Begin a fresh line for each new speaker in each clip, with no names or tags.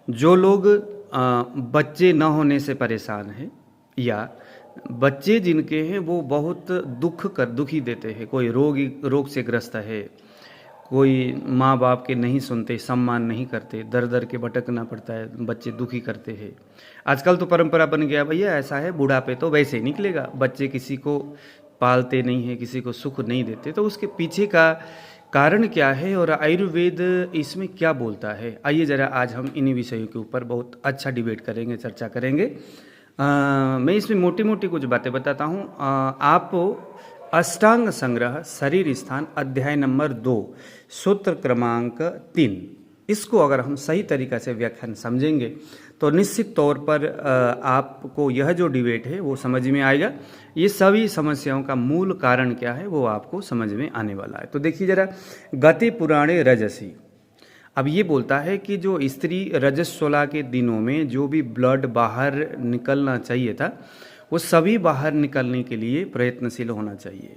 जो लोग बच्चे न होने से परेशान हैं या बच्चे जिनके हैं वो बहुत दुखी देते हैं, कोई रोग से ग्रस्त है, कोई माँ बाप के नहीं सुनते, सम्मान नहीं करते, दर दर के भटकना पड़ता है, बच्चे दुखी करते हैं। आजकल तो परंपरा बन गया भैया, ऐसा है बुढ़ापे तो वैसे ही निकलेगा, बच्चे किसी को पालते नहीं है, किसी को सुख नहीं देते। तो उसके पीछे का कारण क्या है और आयुर्वेद इसमें क्या बोलता है, आइए ज़रा आज हम इन्हीं विषयों के ऊपर बहुत अच्छा डिबेट करेंगे, चर्चा करेंगे। मैं इसमें मोटी मोटी कुछ बातें बताता हूँ। आप अष्टांग संग्रह शरीर स्थान अध्याय नंबर 2 सूत्र क्रमांक 3, इसको अगर हम सही तरीक़ा से व्याख्यान समझेंगे तो निश्चित तौर पर आपको यह जो डिबेट है वो समझ में आएगा। ये सभी समस्याओं का मूल कारण क्या है वो आपको समझ में आने वाला है। तो देखिए ज़रा, गति पुराणे रजसी। अब ये बोलता है कि जो स्त्री रजस्वला के दिनों में जो भी ब्लड बाहर निकलना चाहिए था वो सभी बाहर निकलने के लिए प्रयत्नशील होना चाहिए।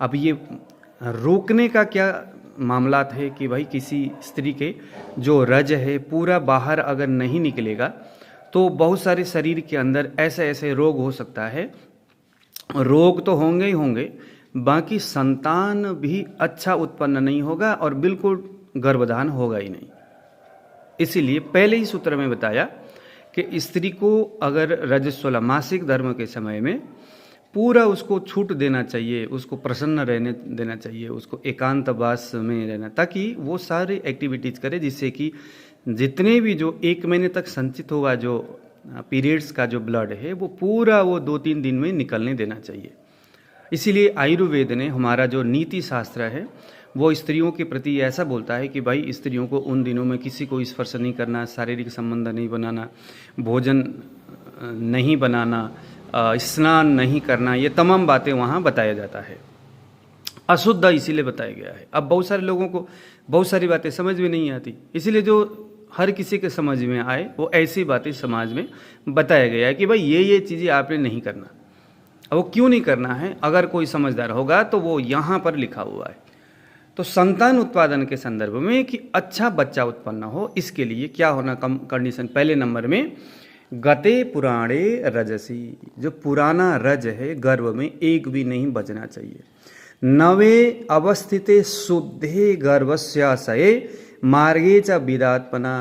अब ये रोकने का क्या मामला है कि भाई किसी स्त्री के जो रज है पूरा बाहर अगर नहीं निकलेगा तो बहुत सारे शरीर के अंदर ऐसे ऐसे रोग हो सकता है, रोग तो होंगे ही होंगे, बाकी संतान भी अच्छा उत्पन्न नहीं होगा और बिल्कुल गर्भधान होगा ही नहीं। इसीलिए पहले ही सूत्र में बताया कि स्त्री को अगर रजस्वला मासिक धर्म के समय में पूरा उसको छूट देना चाहिए, उसको प्रसन्न रहने देना चाहिए, उसको एकांतवास में रहना, ताकि वो सारे एक्टिविटीज़ करे जिससे कि जितने भी जो 1 महीने तक संचित होगा जो पीरियड्स का जो ब्लड है वो पूरा वो 2-3 दिन में निकलने देना चाहिए। इसीलिए आयुर्वेद ने, हमारा जो नीति शास्त्र है वो स्त्रियों के प्रति ऐसा बोलता है कि भाई स्त्रियों को उन दिनों में किसी को स्पर्श नहीं करना, शारीरिक संबंध नहीं बनाना, भोजन नहीं बनाना, स्नान नहीं करना, ये तमाम बातें वहाँ बताया जाता है। अशुद्ध इसीलिए बताया गया है। अब बहुत सारे लोगों को बहुत सारी बातें समझ में नहीं आती, इसीलिए जो हर किसी के समझ में आए वो ऐसी बातें समाज में बताया गया है कि भाई ये चीज़ें आपने नहीं करना। अब वो क्यों नहीं करना है, अगर कोई समझदार होगा तो वो यहाँ पर लिखा हुआ है। तो संतान उत्पादन के संदर्भ में कि अच्छा बच्चा उत्पन्न हो, इसके लिए क्या होना कंडीशन, पहले नंबर में गते पुराणे रजसी, जो पुराना रज है गर्भ में एक भी नहीं बचना चाहिए। नवे अवस्थिते शुद्धे गर्भस्याशये मार्गे च विदात्मना।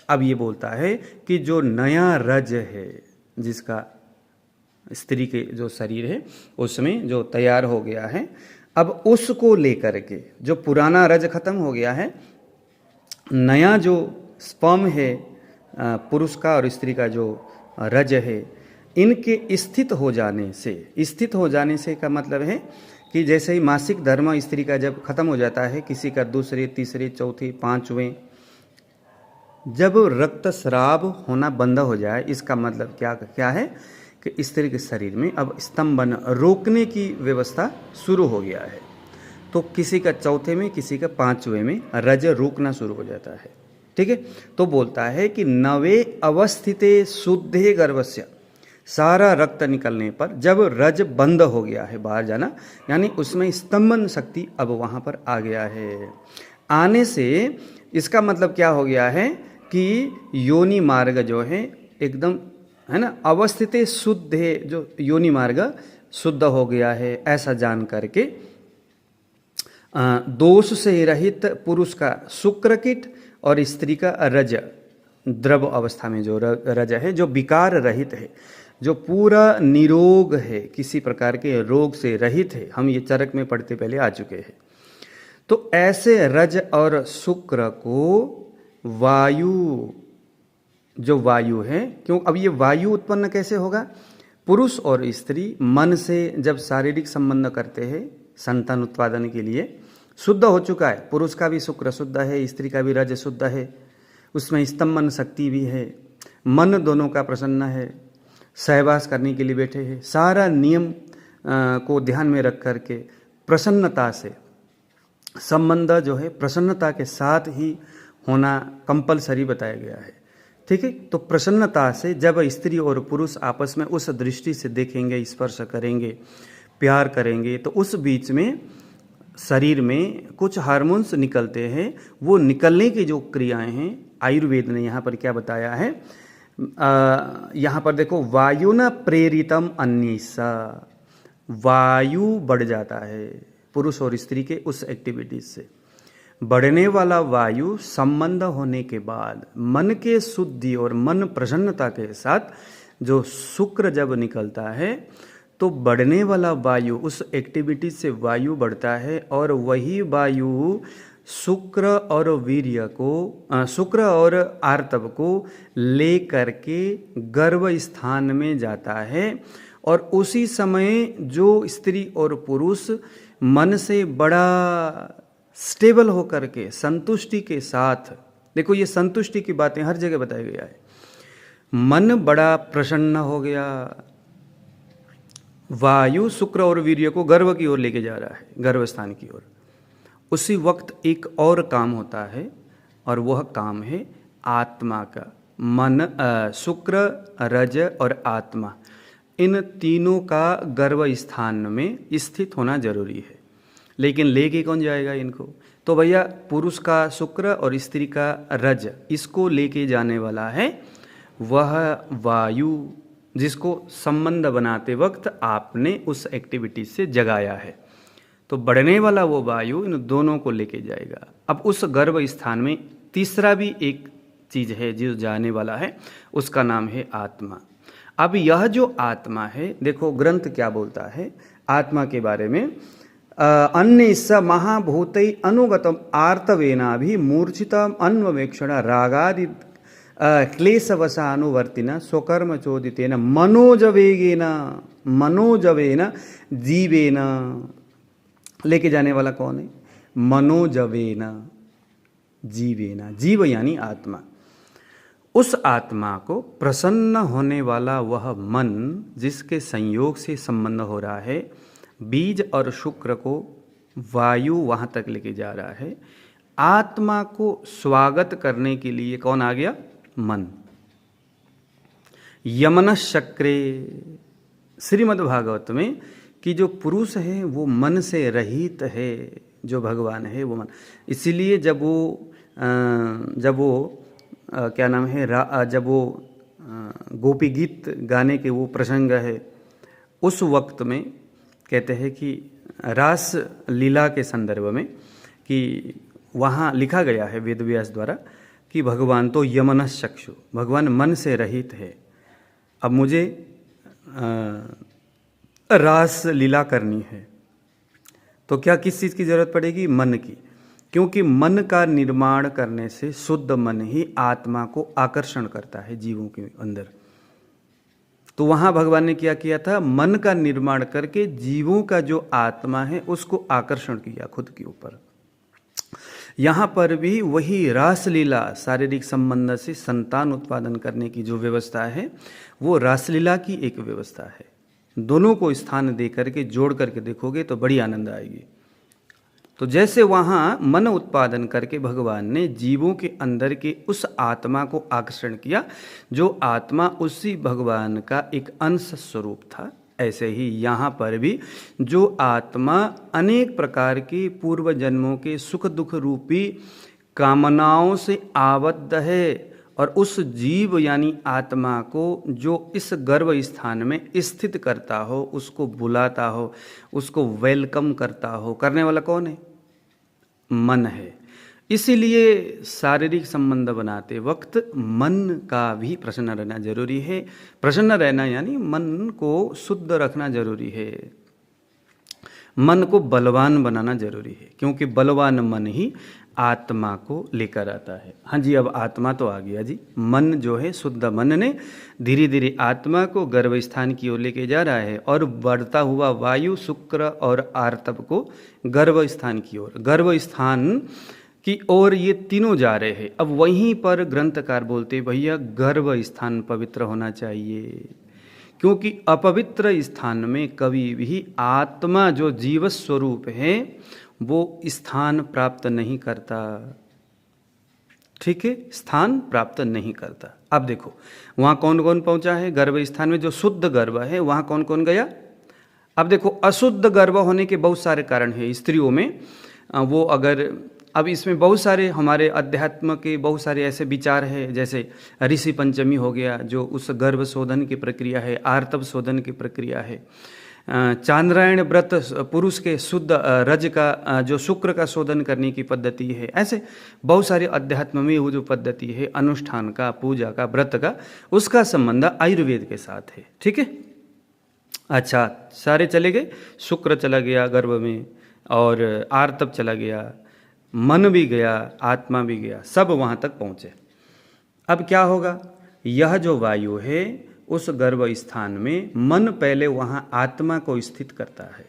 अब ये बोलता है कि जो नया रज है जिसका स्त्री के जो शरीर है उसमें जो तैयार हो गया है, अब उसको लेकर के जो पुराना रज खत्म हो गया है, नया जो स्पर्म है पुरुष का और स्त्री का जो रज है, इनके स्थित हो जाने से का मतलब है कि जैसे ही मासिक धर्म स्त्री का जब खत्म हो जाता है, किसी का दूसरे, तीसरे, चौथे, 5वें, जब रक्तस्राव होना बंद हो जाए, इसका मतलब क्या है कि स्त्री के शरीर में अब स्तंभन रोकने की व्यवस्था शुरू हो गया है। तो किसी का चौथे में, किसी का 5वें में रज रोकना शुरू हो जाता है। ठीक है, तो बोलता है कि नवे अवस्थिते शुद्धे गर्भस्य, सारा रक्त निकलने पर जब रज बंद हो गया है बाहर जाना, यानी उसमें स्तंभन शक्ति अब वहाँ पर आ गया है। आने से इसका मतलब क्या हो गया है कि योनि मार्ग जो है एकदम, है ना, अवस्थित शुद्ध है, जो योनि मार्ग शुद्ध हो गया है, ऐसा जान करके दोष से रहित पुरुष का शुक्रकीट और स्त्री का रज, द्रव अवस्था में जो रज है, जो विकार रहित है, जो पूरा निरोग है, किसी प्रकार के रोग से रहित है, हम ये चरक में पढ़ते पहले आ चुके हैं। तो ऐसे रज और शुक्र को वायु, जो वायु है, क्यों, अब ये वायु उत्पन्न कैसे होगा, पुरुष और स्त्री मन से जब शारीरिक संबंध करते हैं संतान उत्पादन के लिए, शुद्ध हो चुका है, पुरुष का भी शुक्र शुद्ध है, स्त्री का भी रज शुद्ध है, उसमें स्तंभन शक्ति भी है, मन दोनों का प्रसन्न है, सहवास करने के लिए बैठे हैं, सारा नियम को ध्यान में रख करके प्रसन्नता से संबंध जो है प्रसन्नता के साथ ही होना कंपलसरी बताया गया है। ठीक है, तो प्रसन्नता से जब स्त्री और पुरुष आपस में उस दृष्टि से देखेंगे, स्पर्श करेंगे, प्यार करेंगे, तो उस बीच में शरीर में कुछ हार्मोन्स निकलते हैं, वो निकलने की जो क्रियाएं हैं आयुर्वेद ने यहाँ पर क्या बताया है, यहाँ पर देखो वायु न प्रेरितम अन्यसा, वायु बढ़ जाता है पुरुष और स्त्री के उस एक्टिविटीज से। बढ़ने वाला वायु संबंध होने के बाद मन के शुद्धि और मन प्रसन्नता के साथ जो शुक्र जब निकलता है तो बढ़ने वाला वायु, उस एक्टिविटी से वायु बढ़ता है और वही वायु शुक्र और वीर्य को, शुक्र और आर्तव को ले करके गर्भ स्थान में जाता है। और उसी समय जो स्त्री और पुरुष मन से बड़ा स्टेबल होकर के संतुष्टि के साथ, देखो ये संतुष्टि की बातें हर जगह बताया गया है, मन बड़ा प्रसन्न हो गया, वायु शुक्र और वीर्य को गर्भ की ओर लेके जा रहा है, गर्भ स्थान की ओर। उसी वक्त एक और काम होता है और वह काम है आत्मा का। मन, शुक्र, रज और आत्मा, इन तीनों का गर्भ स्थान में स्थित होना जरूरी है। लेकिन लेके कौन जाएगा इनको? तो भैया पुरुष का शुक्र और स्त्री का रज, इसको लेके जाने वाला है वह वायु, जिसको संबंध बनाते वक्त आपने उस एक्टिविटी से जगाया है। तो बढ़ने वाला वो वायु इन दोनों को लेके जाएगा। अब उस गर्भ स्थान में तीसरा भी एक चीज है जो जाने वाला है, उसका नाम है आत्मा। अब यह जो आत्मा है, देखो ग्रंथ क्या बोलता है आत्मा के बारे में, अन्य स महाभूतै अनुगतम आर्तवेना भी मूर्छितम अन्वेक्षण रागादि क्लेशवशानुवर्तिना स्वकर्म चोदितेन मनोजवेन जीवेन। लेके जाने वाला कौन है? मनोजवेन जीवेन, जीव यानी आत्मा। उस आत्मा को प्रसन्न होने वाला वह मन जिसके संयोग से संबंध हो रहा है, बीज और शुक्र को वायु वहां तक लेके जा रहा है। आत्मा को स्वागत करने के लिए कौन आ गया? मन। यमन शक्रे, श्रीमद् भागवत में कि जो पुरुष है वो मन से रहित है, जो भगवान है वो मन। इसीलिए जब वो क्या नाम है, जब वो गोपी गीत गाने के वो प्रसंग है, उस वक्त में कहते हैं कि रास लीला के संदर्भ में कि वहाँ लिखा गया है वेद व्यास द्वारा कि भगवान तो यमनस चक्षु, भगवान मन से रहित है। अब मुझे रास लीला करनी है तो क्या किस चीज़ की जरूरत पड़ेगी? मन की। क्योंकि मन का निर्माण करने से शुद्ध मन ही आत्मा को आकर्षण करता है जीवों के अंदर। तो वहां भगवान ने क्या किया था? मन का निर्माण करके जीवों का जो आत्मा है उसको आकर्षण किया खुद के ऊपर। यहाँ पर भी वही रासलीला, शारीरिक संबंध से संतान उत्पादन करने की जो व्यवस्था है वो रासलीला की एक व्यवस्था है। दोनों को स्थान दे करके जोड़ करके देखोगे तो बड़ी आनंद आएगी। तो जैसे वहाँ मन उत्पादन करके भगवान ने जीवों के अंदर के उस आत्मा को आकर्षण किया, जो आत्मा उसी भगवान का एक अंश स्वरूप था, ऐसे ही यहाँ पर भी जो आत्मा अनेक प्रकार के पूर्व जन्मों के सुख दुख रूपी कामनाओं से आबद्ध है और उस जीव यानी आत्मा को जो इस गर्भ स्थान में स्थित करता हो, उसको बुलाता हो, उसको वेलकम करता हो, करने वाला कौन है? मन है। इसीलिए शारीरिक संबंध बनाते वक्त मन का भी प्रसन्न रहना जरूरी है। प्रसन्न रहना यानी मन को शुद्ध रखना जरूरी है, मन को बलवान बनाना जरूरी है, क्योंकि बलवान मन ही आत्मा को लेकर आता है। हाँ जी, अब आत्मा तो आ गया जी। मन जो है, शुद्ध मन ने धीरे धीरे आत्मा को गर्भ स्थान की ओर लेके जा रहा है और बढ़ता हुआ वायु, शुक्र और आर्तव को गर्भ स्थान की ओर, गर्भ स्थान की ओर ये तीनों जा रहे हैं। अब वहीं पर ग्रंथकार बोलते भैया गर्भ स्थान पवित्र होना चाहिए, क्योंकि अपवित्र स्थान में कभी भी आत्मा जो जीव स्वरूप है वो स्थान प्राप्त नहीं करता। ठीक है, स्थान प्राप्त नहीं करता। अब देखो वहाँ कौन कौन पहुँचा है गर्भ स्थान में? जो शुद्ध गर्भ है वहाँ कौन कौन गया? अब देखो, अशुद्ध गर्भ होने के बहुत सारे कारण हैं स्त्रियों में। वो अगर अब इसमें बहुत सारे हमारे अध्यात्म के बहुत सारे ऐसे विचार है, जैसे ऋषि पंचमी हो गया जो उस गर्भ शोधन की प्रक्रिया है, आर्तव शोधन की प्रक्रिया है, चांद्रायण व्रत पुरुष के शुद्ध रज का जो शुक्र का शोधन करने की पद्धति है। ऐसे बहुत सारे अध्यात्म में वो जो पद्धति है अनुष्ठान का, पूजा का, व्रत का, उसका संबंध आयुर्वेद के साथ है। ठीक है, अच्छा, सारे चले गए, शुक्र चला गया गर्भ में, और आर्तव चला गया, मन भी गया, आत्मा भी गया, सब वहाँ तक पहुँचे। अब क्या होगा, यह जो वायु है उस गर्भ स्थान में मन पहले वहाँ आत्मा को स्थित करता है।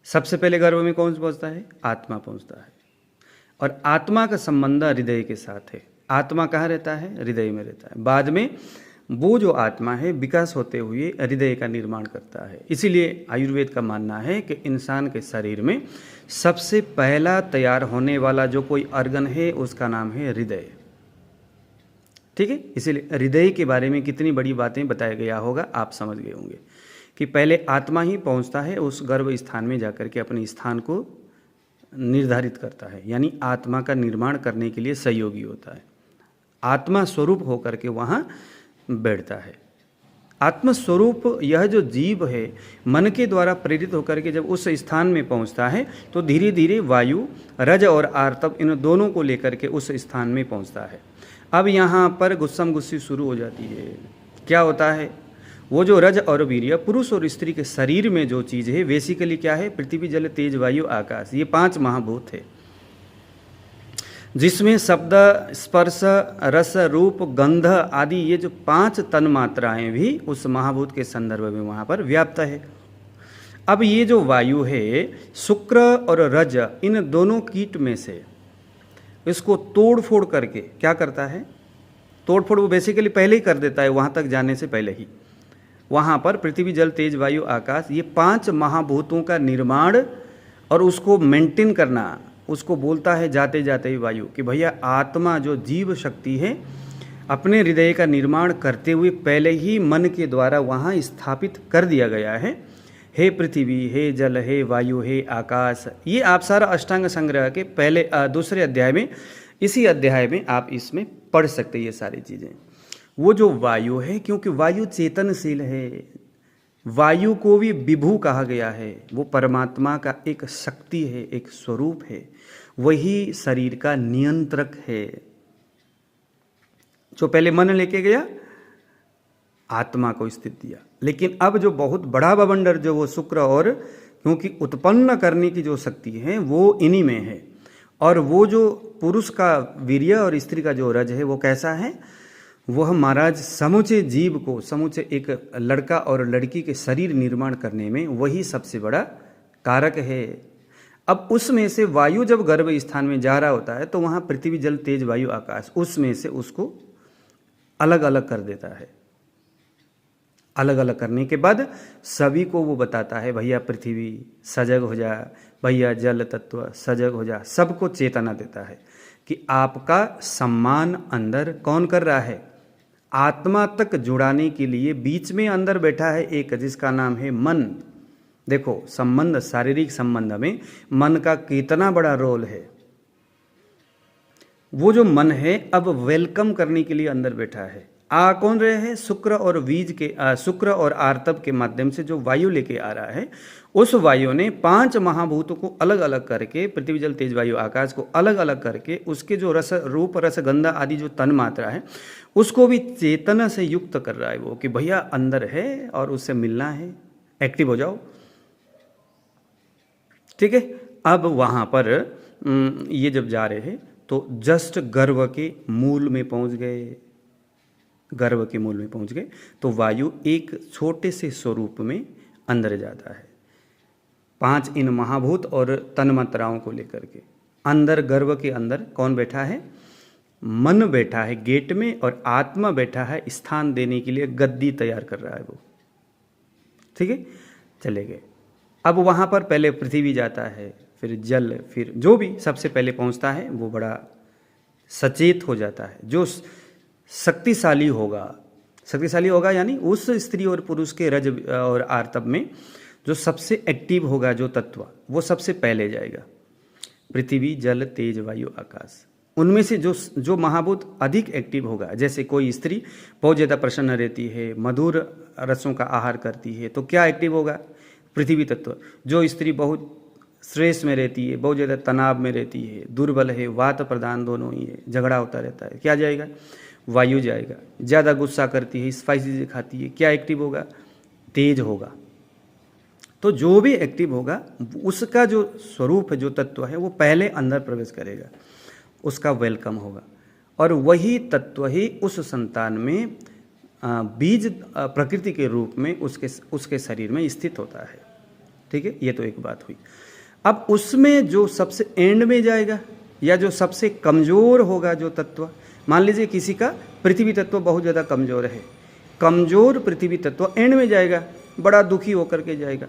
सबसे पहले गर्भ में कौन पहुँचता है? आत्मा पहुँचता है, और आत्मा का संबंध हृदय के साथ है। आत्मा कहाँ रहता है? हृदय में रहता है। बाद में वो जो आत्मा है विकास होते हुए हृदय का निर्माण करता है। इसीलिए आयुर्वेद का मानना है कि इंसान के शरीर में सबसे पहला तैयार होने वाला जो कोई ऑर्गन है उसका नाम है हृदय। ठीक है, इसीलिए हृदय के बारे में कितनी बड़ी बातें बताया गया होगा आप समझ गए होंगे कि पहले आत्मा ही पहुंचता है उस गर्भ स्थान में जाकर के अपने स्थान को निर्धारित करता है, यानी आत्मा का निर्माण करने के लिए सहयोगी होता है। आत्मा स्वरूप होकर के वहाँ बैठता है। आत्मस्वरूप यह जो जीव है मन के द्वारा प्रेरित होकर के जब उस स्थान में पहुंचता है तो धीरे धीरे वायु, रज और आर्तव इन दोनों को लेकर के उस स्थान में पहुंचता है। अब यहाँ पर गुस्सम गुस्सी शुरू हो जाती है। क्या होता है? वो जो रज और वीर्य पुरुष और स्त्री के शरीर में जो चीज़ है बेसिकली क्या है? पृथ्वी, जल, तेज, वायु, आकाश, ये 5 महाभूत है, जिसमें शब्द, स्पर्श, रस, रूप, गंध आदि ये जो 5 तन मात्राएं भी उस महाभूत के संदर्भ में वहाँ पर व्याप्त है। अब ये जो वायु है शुक्र और रज इन दोनों कीट में से इसको तोड़ फोड़ करके क्या करता है? तोड़ फोड़ वो बेसिकली पहले ही कर देता है, वहाँ तक जाने से पहले ही। वहाँ पर पृथ्वी, जल, तेज, वायु, आकाश ये 5 महाभूतों का निर्माण और उसको मेंटेन करना, उसको बोलता है जाते जाते ही वायु कि भैया आत्मा जो जीव शक्ति है अपने हृदय का निर्माण करते हुए पहले ही मन के द्वारा वहाँ स्थापित कर दिया गया है। हे पृथ्वी, हे जल, हे वायु, हे आकाश, ये आप सारा अष्टांग संग्रह के पहले दूसरे अध्याय में, इसी अध्याय में आप इसमें पढ़ सकते हैं ये सारी चीज़ें। वो जो वायु है, क्योंकि वायु चेतनशील है, वायु को भी विभु कहा गया है, वो परमात्मा का एक शक्ति है, एक स्वरूप है, वही शरीर का नियंत्रक है। जो पहले मन लेके गया आत्मा को स्थित दिया, लेकिन अब जो बहुत बड़ा बवंडर जो वो शुक्र और क्योंकि उत्पन्न करने की जो शक्ति है वो इन्हीं में है। और वो जो पुरुष का वीर्य और स्त्री का जो रज है वो कैसा है? वह महाराज समूचे जीव को, समूचे एक लड़का और लड़की के शरीर निर्माण करने में वही सबसे बड़ा कारक है। अब उसमें से वायु जब गर्भ स्थान में जा रहा होता है तो वहाँ पृथ्वी, जल, तेज, वायु, आकाश उसमें से उसको अलग अलग कर देता है। अलग अलग करने के बाद सभी को वो बताता है भैया पृथ्वी सजग हो जा, भैया जल तत्व सजग हो जा, सबको चेतना देता है कि आपका सम्मान अंदर कौन कर रहा है? आत्मा तक जुड़ाने के लिए बीच में अंदर बैठा है एक जिसका नाम है मन। देखो संबंध, शारीरिक संबंध में मन का कितना बड़ा रोल है। वो जो मन है अब वेलकम करने के लिए अंदर बैठा है। आ कौन रहे हैं? शुक्र और बीज के शुक्र और आर्तव के माध्यम से जो वायु लेके आ रहा है, उस वायु ने 5 महाभूतों को अलग अलग करके, पृथ्वी, जल, तेज, वायु, आकाश को अलग अलग करके उसके जो रस, रूप, रस, गंध आदि जो तन मात्रा है उसको भी चेतना से युक्त कर रहा है वो कि भैया अंदर है और उससे मिलना है, एक्टिव हो जाओ। ठीक है, अब वहाँ पर ये जब जा रहे हैं तो जस्ट गर्भ के मूल में पहुँच गए। गर्भ के मूल में पहुंच गए तो वायु एक छोटे से स्वरूप में अंदर जाता है। 5 इन महाभूत और तन्मात्राओं को लेकर के अंदर, गर्भ के अंदर कौन बैठा है? मन बैठा है गेट में, और आत्मा बैठा है स्थान देने के लिए गद्दी तैयार कर रहा है वो। ठीक है, चले गए। अब वहाँ पर पहले पृथ्वी जाता है, फिर जल, फिर जो भी सबसे पहले पहुँचता है वो बड़ा सचेत हो जाता है। जो शक्तिशाली होगा, शक्तिशाली होगा यानी उस स्त्री और पुरुष के रज और आर्तव में जो सबसे एक्टिव होगा जो तत्व, वो सबसे पहले जाएगा। पृथ्वी, जल, तेज, वायु, आकाश, उनमें से जो महाभूत अधिक एक्टिव होगा, जैसे कोई स्त्री बहुत ज़्यादा प्रसन्न रहती है, मधुर रसों का आहार करती है, तो क्या एक्टिव होगा? पृथ्वी तत्व। जो स्त्री बहुत स्ट्रेस में रहती है, बहुत ज़्यादा तनाव में रहती है, दुर्बल है, वात प्रधान दोनों ही है, झगड़ा होता रहता है, क्या जाएगा? वायु जाएगा। ज़्यादा गुस्सा करती है, स्पाइसी चीज़ें खाती है, क्या एक्टिव होगा? तेज होगा। तो जो भी एक्टिव होगा उसका जो स्वरूप है, जो तत्व है, वो पहले अंदर प्रवेश करेगा, उसका वेलकम होगा, और वही तत्व ही उस संतान में बीज प्रकृति के रूप में उसके शरीर में स्थित होता है। ठीक है, ये तो एक बात हुई। अब उसमें जो सबसे एंड में जाएगा या जो सबसे कमज़ोर होगा जो तत्व, मान लीजिए किसी का पृथ्वी तत्व बहुत ज़्यादा कमज़ोर है, कमज़ोर पृथ्वी तत्व एंड में जाएगा, बड़ा दुखी होकर के जाएगा।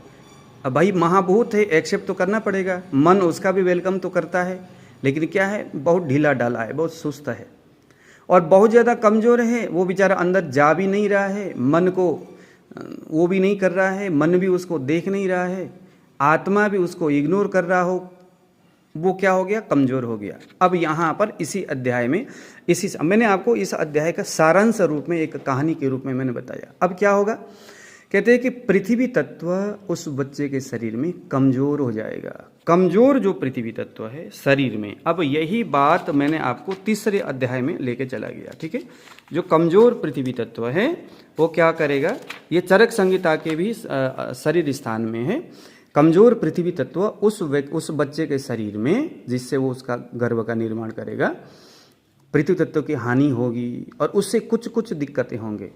अब भाई महाभूत है, एक्सेप्ट तो करना पड़ेगा, मन उसका भी वेलकम तो करता है, लेकिन क्या है, बहुत ढीला डाला है, बहुत सुस्त है, और बहुत ज़्यादा कमज़ोर है, वो बेचारा अंदर जा भी नहीं रहा है, मन को वो भी नहीं कर रहा है, मन भी उसको देख नहीं रहा है, आत्मा भी उसको इग्नोर कर रहा हो, वो क्या हो गया? कमज़ोर हो गया। अब यहाँ पर इसी अध्याय में मैंने आपको इस अध्याय का सारांश रूप में एक कहानी के रूप में मैंने बताया। अब क्या होगा? कहते हैं कि पृथ्वी तत्व उस बच्चे के शरीर में कमज़ोर हो जाएगा, कमज़ोर जो पृथ्वी तत्व है शरीर में। अब यही बात मैंने आपको तीसरे अध्याय में लेके चला गया। ठीक है, जो कमज़ोर पृथ्वी तत्व है वो क्या करेगा? ये चरक संहिता के भी शरीर स्थान में है। कमज़ोर पृथ्वी तत्व उस बच्चे के शरीर में, जिससे वो उसका गर्भ का निर्माण करेगा, पृथ्वी तत्व की हानि होगी और उससे कुछ कुछ दिक्कतें होंगे।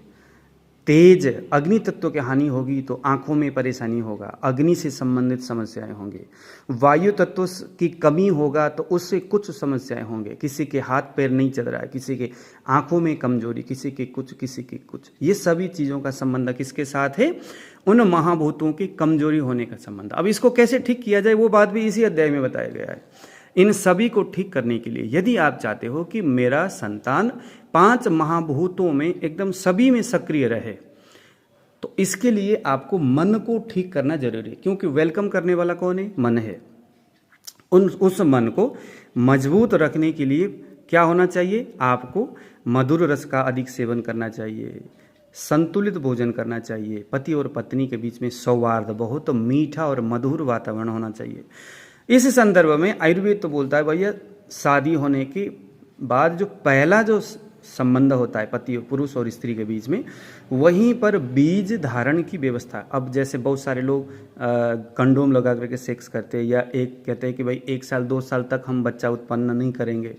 तेज अग्नि तत्व की हानि होगी तो आंखों में परेशानी होगा, अग्नि से संबंधित समस्याएं होंगे। वायु तत्व की कमी होगा तो उससे कुछ समस्याएं होंगे, किसी के हाथ पैर नहीं चल रहा है, किसी के आंखों में कमजोरी, किसी के कुछ। ये सभी चीज़ों का संबंध किसके साथ है? उन महाभूतों की कमजोरी होने का संबंध। अब इसको कैसे ठीक किया जाए वो बात भी इसी अध्याय में बताया गया है। इन सभी को ठीक करने के लिए यदि आप चाहते हो कि मेरा संतान 5 महाभूतों में एकदम सभी में सक्रिय रहे, तो इसके लिए आपको मन को ठीक करना जरूरी है, क्योंकि वेलकम करने वाला कौन है? मन है। उस मन को मजबूत रखने के लिए क्या होना चाहिए? आपको मधुर रस का अधिक सेवन करना चाहिए, संतुलित भोजन करना चाहिए, पति और पत्नी के बीच में सौहार्द, बहुत मीठा और मधुर वातावरण होना चाहिए। इस संदर्भ में आयुर्वेद तो बोलता है भैया शादी होने के बाद जो पहला जो संबंध होता है पति पुरुष और स्त्री के बीच में, वहीं पर बीज धारण की व्यवस्था। अब जैसे बहुत सारे लोग कंडोम लगा करके सेक्स करते हैं, या एक कहते हैं कि भाई 1 साल 2 साल तक हम बच्चा उत्पन्न नहीं करेंगे,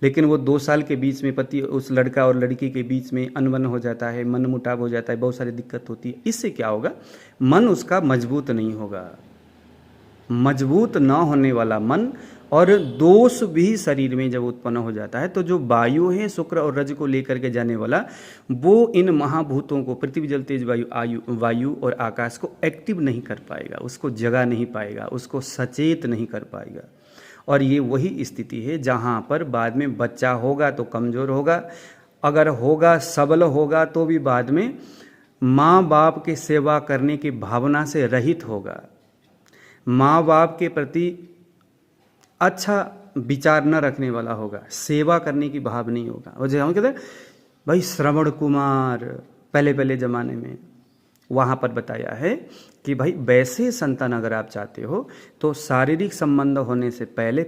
लेकिन वो 2 साल के बीच में पति उस लड़का और लड़की के बीच में अनबन हो जाता है, मन मुटाव हो जाता है, बहुत सारी दिक्कत होती है। इससे क्या होगा? मन उसका मजबूत नहीं होगा। मजबूत न होने वाला मन और दोष भी शरीर में जब उत्पन्न हो जाता है, तो जो वायु है शुक्र और रज को लेकर के जाने वाला, वो इन महाभूतों को पृथ्वी जल तेज वायु और आकाश को एक्टिव नहीं कर पाएगा, उसको जगा नहीं पाएगा, उसको सचेत नहीं कर पाएगा। और ये वही स्थिति है जहाँ पर बाद में बच्चा होगा तो कमज़ोर होगा, अगर होगा सबल होगा तो भी बाद में माँ बाप की सेवा करने की भावना से रहित होगा, माँ बाप के प्रति अच्छा विचार न रखने वाला होगा, सेवा करने की भाव नहीं होगा। और जो हम कहते हैं भाई श्रवण कुमार पहले ज़माने में वहाँ पर बताया है कि भाई वैसे संतान अगर आप चाहते हो तो शारीरिक संबंध होने से पहले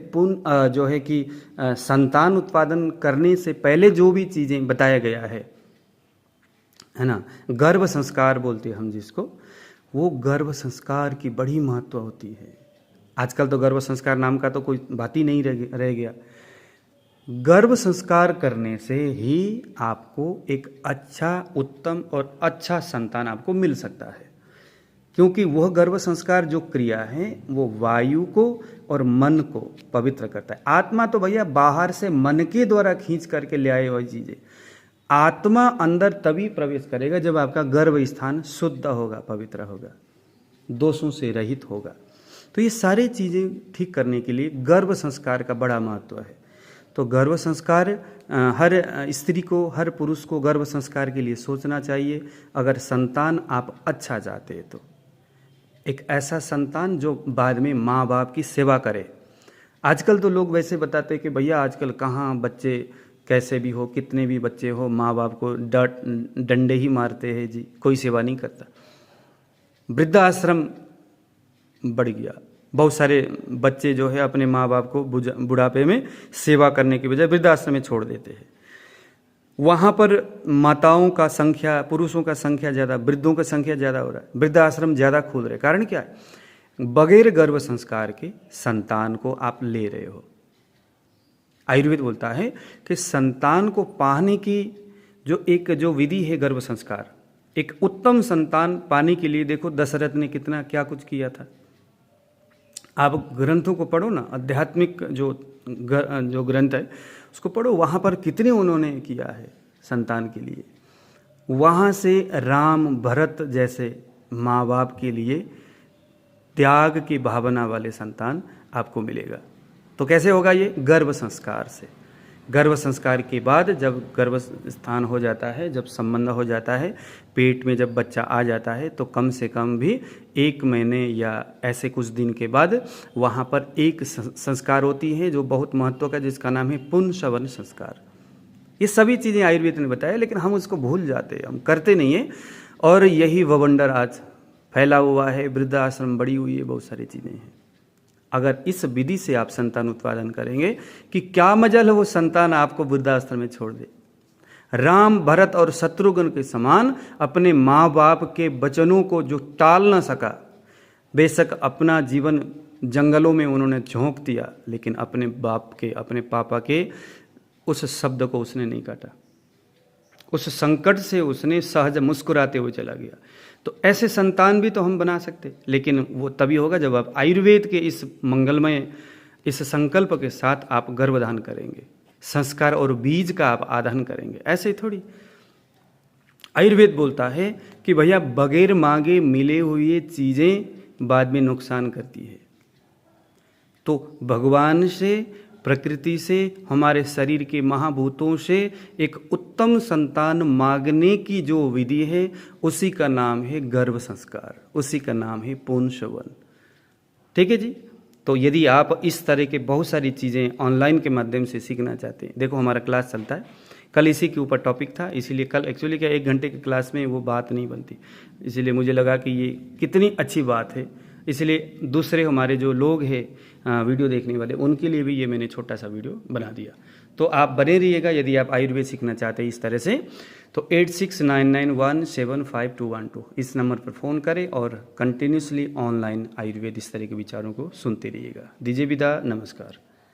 जो है कि संतान उत्पादन करने से पहले जो भी चीज़ें बताया गया है ना, गर्भ संस्कार बोलते हैं हम जिसको, वो गर्भ संस्कार की बड़ी महत्व होती है। आजकल तो गर्भ संस्कार नाम का तो कोई बात ही नहीं रह गया। गर्भ संस्कार करने से ही आपको एक अच्छा उत्तम और अच्छा संतान आपको मिल सकता है, क्योंकि वह गर्भ संस्कार जो क्रिया है वो वायु को और मन को पवित्र करता है। आत्मा तो भैया बाहर से मन के द्वारा खींच करके ले आए हुई चीज़ें, आत्मा अंदर तभी प्रवेश करेगा जब आपका गर्भ स्थान शुद्ध होगा, पवित्र होगा, दोषों से रहित होगा। तो ये सारी चीज़ें ठीक करने के लिए गर्भ संस्कार का बड़ा महत्व है। तो गर्भ संस्कार हर स्त्री को, हर पुरुष को गर्भ संस्कार के लिए सोचना चाहिए। अगर संतान आप अच्छा चाहते हैं तो एक ऐसा संतान जो बाद में माँ बाप की सेवा करे। आजकल तो लोग वैसे बताते हैं कि भैया आजकल कहाँ बच्चे कैसे भी हो, कितने भी बच्चे हो, माँ बाप को डंडे ही मारते हैं जी, कोई सेवा नहीं करता। वृद्धाश्रम बढ़ गया, बहुत सारे बच्चे जो है अपने माँ बाप को बुढ़ापे में सेवा करने की बजाय वृद्धाश्रम में छोड़ देते हैं। वहाँ पर माताओं का संख्या, पुरुषों का संख्या ज़्यादा, वृद्धों का संख्या ज़्यादा हो रहा है, वृद्धाश्रम ज़्यादा खुल रहे। कारण क्या है? बगैर गर्भ संस्कार के संतान को आप ले रहे हो। आयुर्वेद बोलता है कि संतान को पाने की जो विधि है गर्भ संस्कार, एक उत्तम संतान पाने के लिए देखो दशरथ ने कितना क्या कुछ किया था। आप ग्रंथों को पढ़ो ना, आध्यात्मिक जो ग्रंथ है उसको पढ़ो, वहाँ पर कितने उन्होंने किया है संतान के लिए। वहाँ से राम भरत जैसे माँ बाप के लिए त्याग की भावना वाले संतान आपको मिलेगा। तो कैसे होगा ये? गर्भ संस्कार से। गर्भ संस्कार के बाद जब गर्भ स्थान हो जाता है, जब संबंध हो जाता है, पेट में जब बच्चा आ जाता है, तो कम से कम भी 1 महीने या ऐसे कुछ दिन के बाद वहाँ पर एक संस्कार होती है जो बहुत महत्व का, जिसका नाम है पुंसवन संस्कार। ये सभी चीज़ें आयुर्वेद ने बताया, लेकिन हम उसको भूल जाते हैं, हम करते नहीं हैं। और यही ववंडर आज फैला हुआ है, वृद्धाश्रम बढ़ी हुई है, बहुत सारी चीज़ें हैं। अगर इस विधि से आप संतान उत्पादन करेंगे कि क्या मजल है वो संतान आपको वृद्धाश्रम में छोड़ दे। राम भरत और शत्रुघ्न के समान अपने माँ बाप के वचनों को जो टाल ना सका, बेशक अपना जीवन जंगलों में उन्होंने झोंक दिया, लेकिन अपने बाप के, अपने पापा के उस शब्द को उसने नहीं काटा। उस संकट से उसने सहज मुस्कुराते हुए चला गया। तो ऐसे संतान भी तो हम बना सकते, लेकिन वो तभी होगा जब आप आयुर्वेद के इस मंगलमय, इस संकल्प के साथ आप गर्भधान करेंगे, संस्कार और बीज का आप आधान करेंगे। ऐसे ही थोड़ी। आयुर्वेद बोलता है कि भैया बगैर मांगे मिले हुए चीज़ें बाद में नुकसान करती है। तो भगवान से, प्रकृति से, हमारे शरीर के महाभूतों से एक उत्तम संतान मांगने की जो विधि है, उसी का नाम है गर्भ संस्कार, उसी का नाम है पुंसवन। ठीक है जी। तो यदि आप इस तरह के बहुत सारी चीज़ें ऑनलाइन के माध्यम से सीखना चाहते हैं, देखो हमारा क्लास चलता है, कल इसी के ऊपर टॉपिक था, इसीलिए कल एक्चुअली क्या 1 घंटे की क्लास में वो बात नहीं बनती, इसीलिए मुझे लगा कि ये कितनी अच्छी बात है, इसलिए दूसरे हमारे जो लोग हैं वीडियो देखने वाले, उनके लिए भी ये मैंने छोटा सा वीडियो बना दिया। तो आप बने रहिएगा यदि आप आयुर्वेद सीखना चाहते हैं इस तरह से। तो 8699175212 इस नंबर पर फ़ोन करें और कंटिन्यूसली ऑनलाइन आयुर्वेद इस तरह के विचारों को सुनते रहिएगा। दीजिए विदा, नमस्कार।